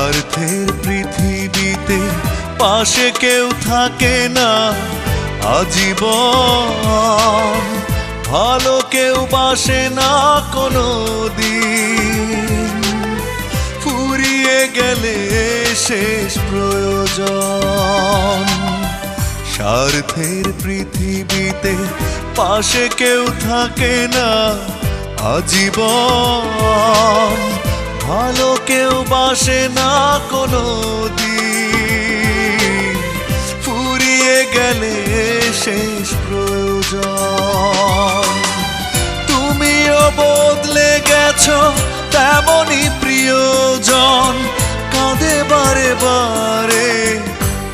স্বার্থের পৃথিবীতে পাশে কেউ থাকে না আজীবন, ভালো কেউ বাসে না কোনো দিন, ফুরিয়ে গেলে শেষ প্রয়োজন। স্বার্থের পৃথিবীতে পাশে কেউ থাকে না আজীবন, ভালো কেউ বাসে না কোনো দিন, ফুরিয়ে গেলে শেষ প্রয়োজন। তুমিও বদলে গেছো তেমনই প্রিয়জন, কাঁদে বারে বারে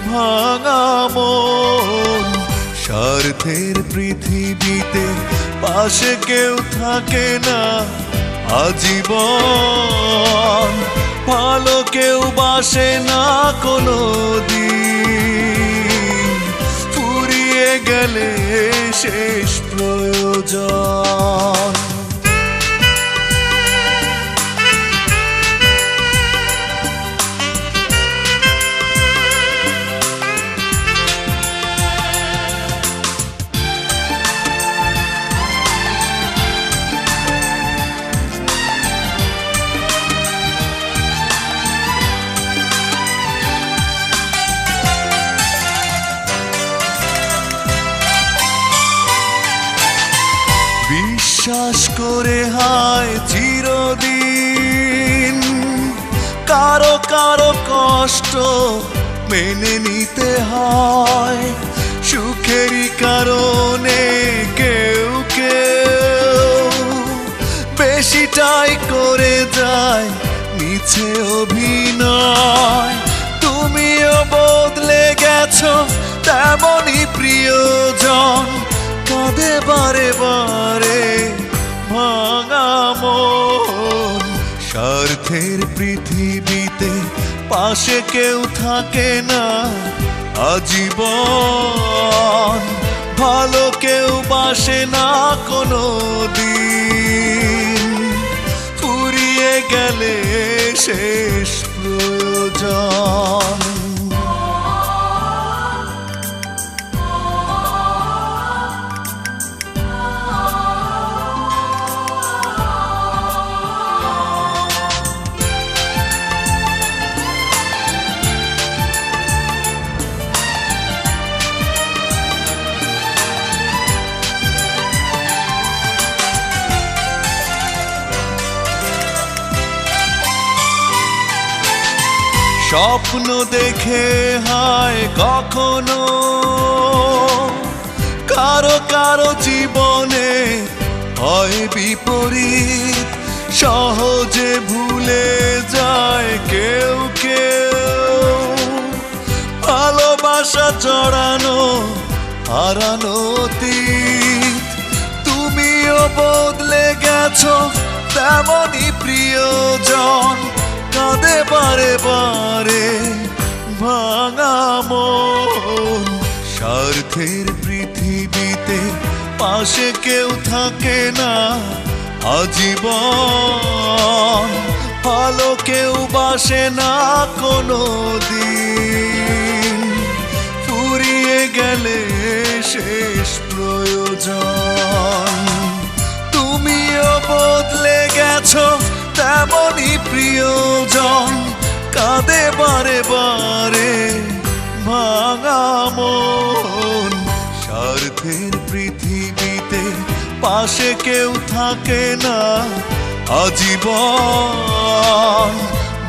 ভাঙা মন। স্বার্থের পৃথিবীতে পাশে কেউ থাকে না আজীবন, ভালো কেউ বাসে না কোনো দিন, ফুরিয়ে গেলে শেষ প্রয়োজন। বিশ্বাস করে হায় চিরদিন, কারো কারো কষ্ট মেনে নিতে হয়, সুখেরই কারণে কেউ কেউ বেশিটাই করে যায় মিছে অভিনয়। তুমিও বদলে গেছো তেমনই প্রিয়জন, কাঁদে বারে বারে ভাঙা মন। স্বার্থের পৃথিবীতে পাশে কেউ থাকে না আজীবন, ভালো কেউ বাসে না কোনো দিন, ফুরিয়ে গেলে শেষ প্রয়োজন। স্বপ্ন দেখে হায় কখনো কারো কারো জীবনে হয় বিপরীত, সহজে ভুলে যায় কেউ কেউ, ভালোবাসা জড়ানো হারানো অতীত। তুমিও বদলে গেছো তেমনই প্রিয়জন, কাঁদে বারে বারে ভাঙা মন। স্বার্থের পৃথিবীতে পাশে কেউ থাকে না আজীবন, ভালো কেউ বাসে না কোনো দিন, ফুরিয়ে গেলে শেষ প্রয়োজন। তুমিও বদলে গেছো তেমনই প্রিয়জন, কাঁদে বারে বারে ভাঙা মন। স্বার্থের পৃথিবীতে পাশে কেউ থাকে না আজীবন,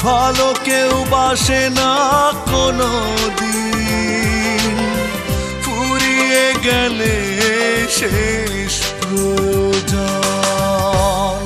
ভালো কেউ বাসে না কোনো দিন, ফুরিয়ে গেলে শেষ প্রয়োজন।